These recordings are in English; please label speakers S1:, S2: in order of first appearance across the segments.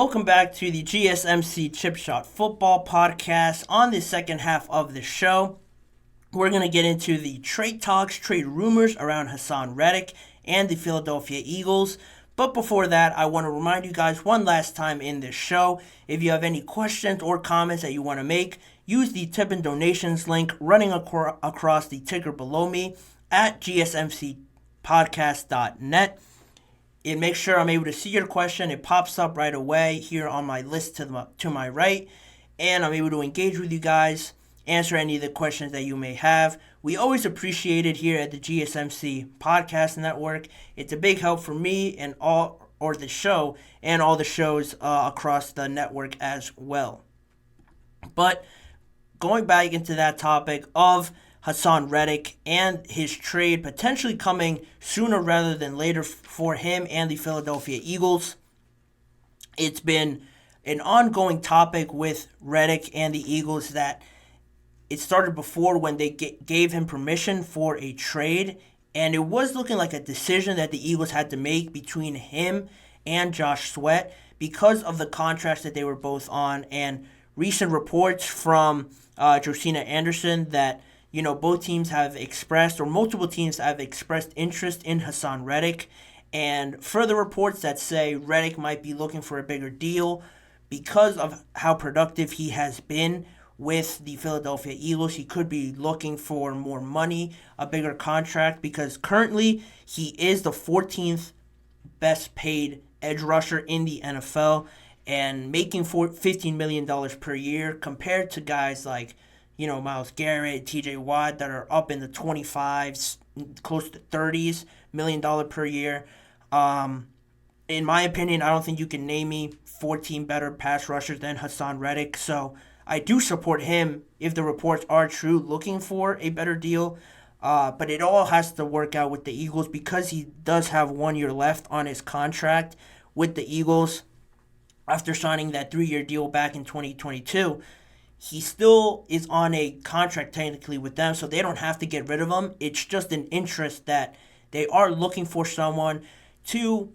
S1: Welcome back to the GSMC Chip Shot Football Podcast. On the second half of the show, we're going to get into the trade talks, trade rumors around Haason Reddick and the Philadelphia Eagles. But before that, I want to remind you guys one last time in this show, if you have any questions or comments that you want to make, use the tip and donations link running across the ticker below me at GSMCPodcast.net. It makes sure I'm able to see your question. It pops up right away here on my list to my right, and I'm able to engage with you guys, answer any of the questions that you may have. We always appreciate it here at the GSMC Podcast Network. It's a big help for me and the show and all the shows across the network as well. But going back into that topic of Haason Reddick and his trade potentially coming sooner rather than later for him and the Philadelphia Eagles. It's been an ongoing topic with Reddick and the Eagles that it started before when they gave him permission for a trade, and it was looking like a decision that the Eagles had to make between him and Josh Sweat because of the contracts that they were both on, and recent reports from Josina Anderson that both teams have expressed, or multiple teams have expressed interest in Haason Reddick, and further reports that say Reddick might be looking for a bigger deal because of how productive he has been with the Philadelphia Eagles. He could be looking for more money, a bigger contract, because currently he is the 14th best paid edge rusher in the NFL and making $15 million per year compared to guys like Myles Garrett, TJ Watt that are up in the 25s, close to $30 million per year. In my opinion, I don't think you can name me 14 better pass rushers than Haason Reddick. So I do support him if the reports are true, looking for a better deal. But it all has to work out with the Eagles because he does have 1 year left on his contract with the Eagles after signing that 3-year deal back in 2022. He still is on a contract technically with them, so they don't have to get rid of him. It's just an interest that they are looking for someone to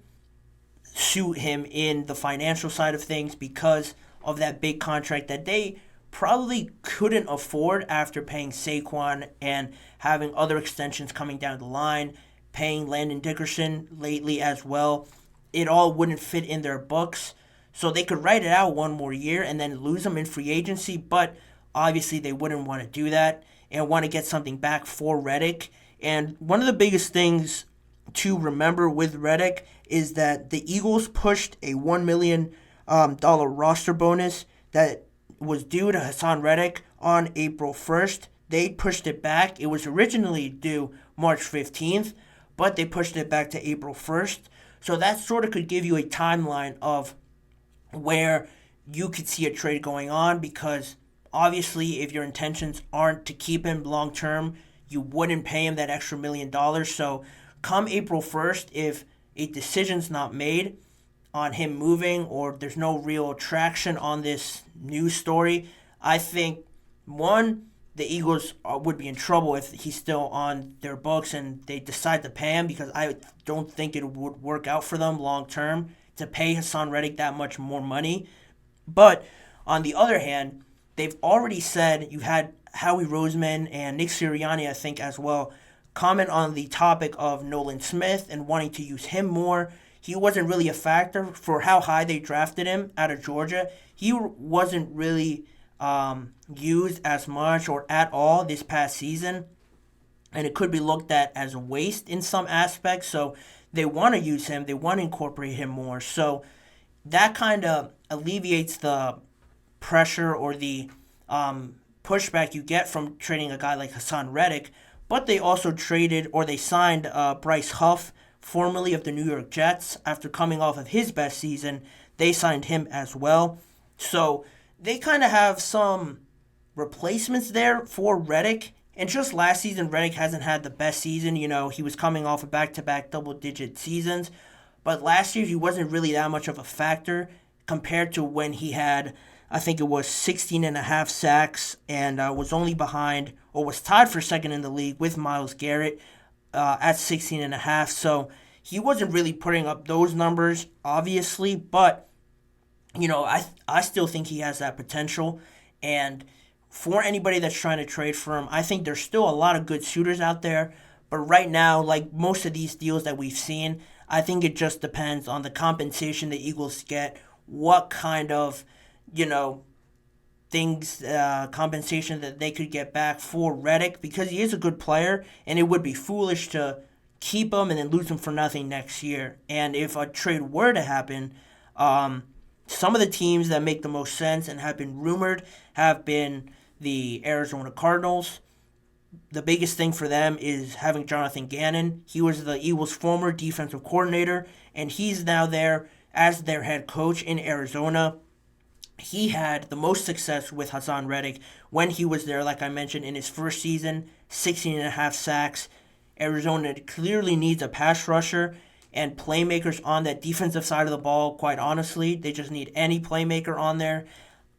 S1: suit him in the financial side of things because of that big contract that they probably couldn't afford after paying Saquon and having other extensions coming down the line, paying Landon Dickerson lately as well. It all wouldn't fit in their books. So they could write it out 1 more year and then lose him in free agency, but obviously they wouldn't want to do that and want to get something back for Reddick. And one of the biggest things to remember with Reddick is that the Eagles pushed a $1 million roster bonus that was due to Haason Reddick on April 1st. They pushed it back. It was originally due March 15th, but they pushed it back to April 1st. So that sort of could give you a timeline of where you could see a trade going on, because obviously if your intentions aren't to keep him long term, you wouldn't pay him that extra $1 million. So come April 1st, if a decision's not made on him moving or there's no real traction on this news story, I think, one, the Eagles would be in trouble if he's still on their books and they decide to pay him, because I don't think it would work out for them long term to pay Haason Reddick that much more money. But on the other hand, they've already said, you had Howie Roseman and Nick Sirianni, I think, as well, comment on the topic of Nolan Smith and wanting to use him more. He wasn't really a factor for how high they drafted him out of Georgia. He wasn't really used as much or at all this past season, and it could be looked at as a waste in some aspects. So they want to use him. They want to incorporate him more. So that kind of alleviates the pressure or the pushback you get from trading a guy like Haason Reddick. But they also traded, or they signed Bryce Huff, formerly of the New York Jets. After coming off of his best season, they signed him as well. So they kind of have some replacements there for Reddick. And just last season, Reddick hasn't had the best season. He was coming off of back-to-back double-digit seasons. But last year, he wasn't really that much of a factor compared to when he had, I think it was 16 and a half sacks and was only behind, or was tied for second in the league with Myles Garrett at 16 and a half. So he wasn't really putting up those numbers, obviously, but I still think he has that potential. And for anybody that's trying to trade for him, I think there's still a lot of good suitors out there. But right now, like most of these deals that we've seen, I think it just depends on the compensation the Eagles get, what kind of, you know, compensation that they could get back for Reddick, because he is a good player, and it would be foolish to keep him and then lose him for nothing next year. And if a trade were to happen, um, some of the teams that make the most sense and have been rumored have been the Arizona Cardinals. The biggest thing for them is having Jonathan Gannon. He was the Eagles' former defensive coordinator, and he's now there as their head coach in Arizona. He had the most success with Haason Reddick when he was there, like I mentioned, in his first season, 16 and a half sacks. Arizona clearly needs a pass rusher and playmakers on that defensive side of the ball, quite honestly. They just need any playmaker on there.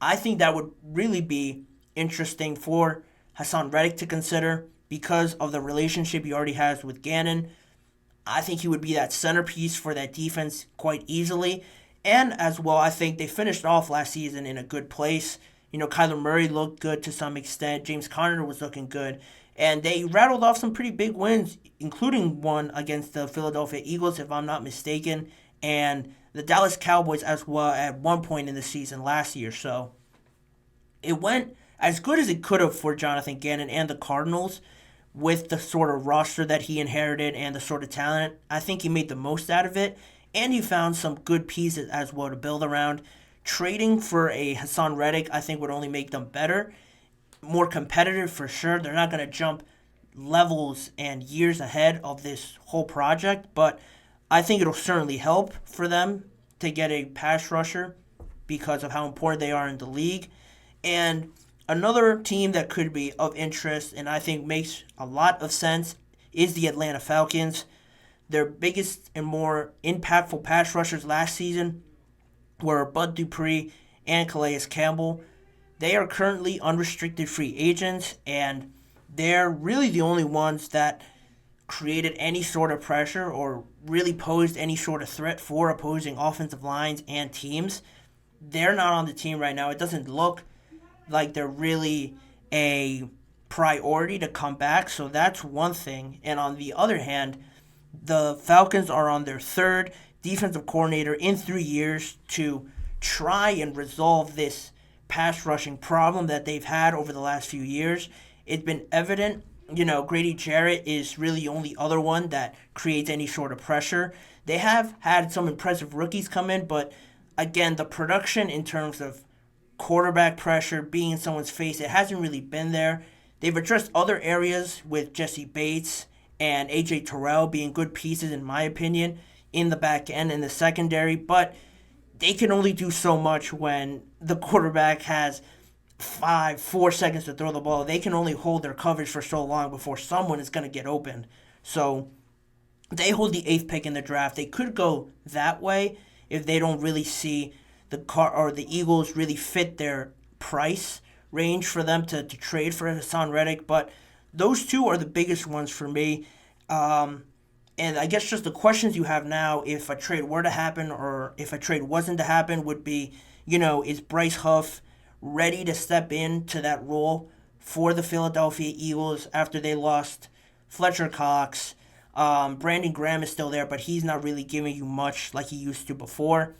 S1: I think that would really be interesting for Haason Reddick to consider because of the relationship he already has with Gannon. I think he would be that centerpiece for that defense quite easily. And as well, I think they finished off last season in a good place. Kyler Murray looked good to some extent. James Conner was looking good. And they rattled off some pretty big wins, including one against the Philadelphia Eagles, if I'm not mistaken, and the Dallas Cowboys as well at one point in the season last year. So it went as good as it could have for Jonathan Gannon and the Cardinals with the sort of roster that he inherited and the sort of talent. I think he made the most out of it, and he found some good pieces as well to build around. Trading for a Haason Reddick, I think, would only make them better, more competitive for sure. They're not going to jump levels and years ahead of this whole project, but I think it'll certainly help for them to get a pass rusher because of how important they are in the league. And another team that could be of interest and I think makes a lot of sense is the Atlanta Falcons. Their biggest and more impactful pass rushers last season were Bud Dupree and Calais Campbell. They are currently unrestricted free agents, and they're really the only ones that created any sort of pressure or really posed any sort of threat for opposing offensive lines and teams. They're not on the team right now. It doesn't look like they're really a priority to come back, so that's one thing. And on the other hand, the Falcons are on their third defensive coordinator in 3 years to try and resolve this pass rushing problem that they've had over the last few years. It's been evident, Grady Jarrett is really the only other one that creates any sort of pressure. They have had some impressive rookies come in, but again, the production in terms of quarterback pressure, being in someone's face, it hasn't really been there. They've addressed other areas with Jesse Bates and A.J. Terrell being good pieces, in my opinion, in the back end and the secondary, but they can only do so much when the quarterback has 4 seconds to throw the ball. They can only hold their coverage for so long before someone is going to get open. So they hold the 8th pick in the draft. They could go that way if they don't really see the Eagles really fit their price range for them to trade for Haason Reddick. But those two are the biggest ones for me. And I guess just the questions you have now, if a trade were to happen or if a trade wasn't to happen, would be, is Bryce Huff ready to step into that role for the Philadelphia Eagles after they lost Fletcher Cox? Brandon Graham is still there, but he's not really giving you much like he used to before.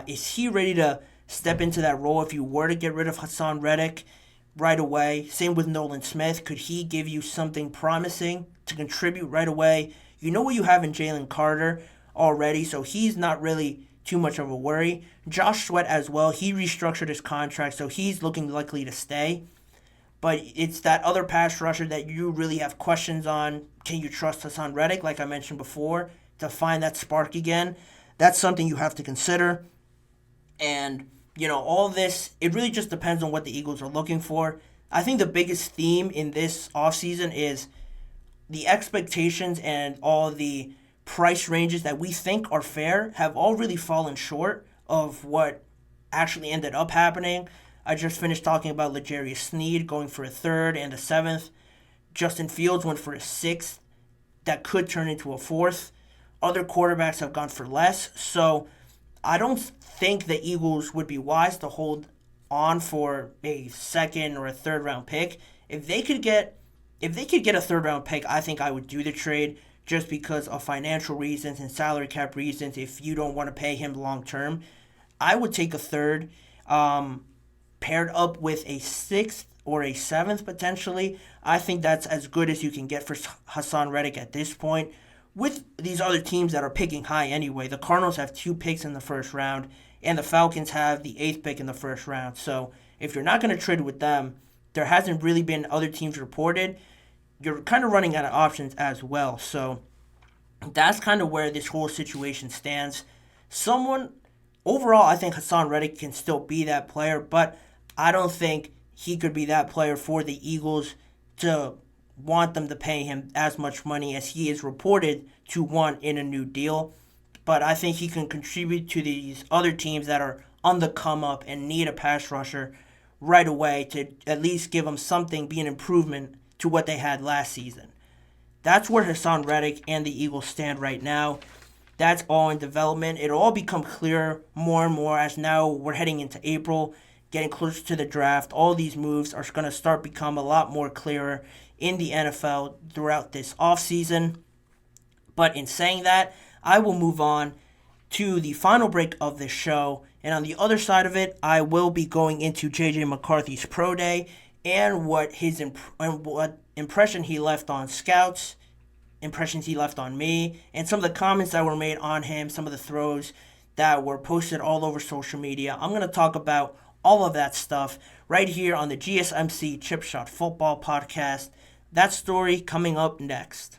S1: Is he ready to step into that role if you were to get rid of Haason Reddick right away? Same with Nolan Smith. Could he give you something promising to contribute right away? You know what you have in Jalen Carter already, so he's not really too much of a worry. Josh Sweat as well. He restructured his contract, so he's looking likely to stay. But it's that other pass rusher that you really have questions on. Can you trust Haason Reddick, like I mentioned before, to find that spark again? That's something you have to consider. And, all this, it really just depends on what the Eagles are looking for. I think the biggest theme in this offseason is the expectations and all the price ranges that we think are fair have all really fallen short of what actually ended up happening. I just finished talking about L'Jarius Sneed going for a 3rd and a 7th. Justin Fields went for a 6th. That could turn into a 4th. Other quarterbacks have gone for less. So I don't think the Eagles would be wise to hold on for a second or a third round pick. If they could get a third round pick, I think I would do the trade just because of financial reasons and salary cap reasons. If you don't want to pay him long term, I would take a third, paired up with a sixth or a seventh potentially. I think that's as good as you can get for Haason Reddick at this point. With these other teams that are picking high anyway, the Cardinals have 2 picks in the first round, and the Falcons have the 8th pick in the first round. So if you're not going to trade with them, there hasn't really been other teams reported. You're kind of running out of options as well. So that's kind of where this whole situation stands. Overall, I think Haason Reddick can still be that player, but I don't think he could be that player for the Eagles to want them to pay him as much money as he is reported to want in a new deal. But I think he can contribute to these other teams that are on the come up and need a pass rusher right away to at least give them something, be an improvement to what they had last season. That's where Haason Reddick and the Eagles stand right now. That's all in development. It'll all become clearer more and more as now we're heading into April, getting closer to the draft. All these moves are going to start become a lot more clearer in the NFL throughout this offseason. But in saying that, I will move on to the final break of this show. And on the other side of it, I will be going into J.J. McCarthy's pro day and what impression he left on scouts, impressions he left on me, and some of the comments that were made on him, some of the throws that were posted all over social media. I'm going to talk about all of that stuff right here on the GSMC Chip Shot Football Podcast. That story coming up next.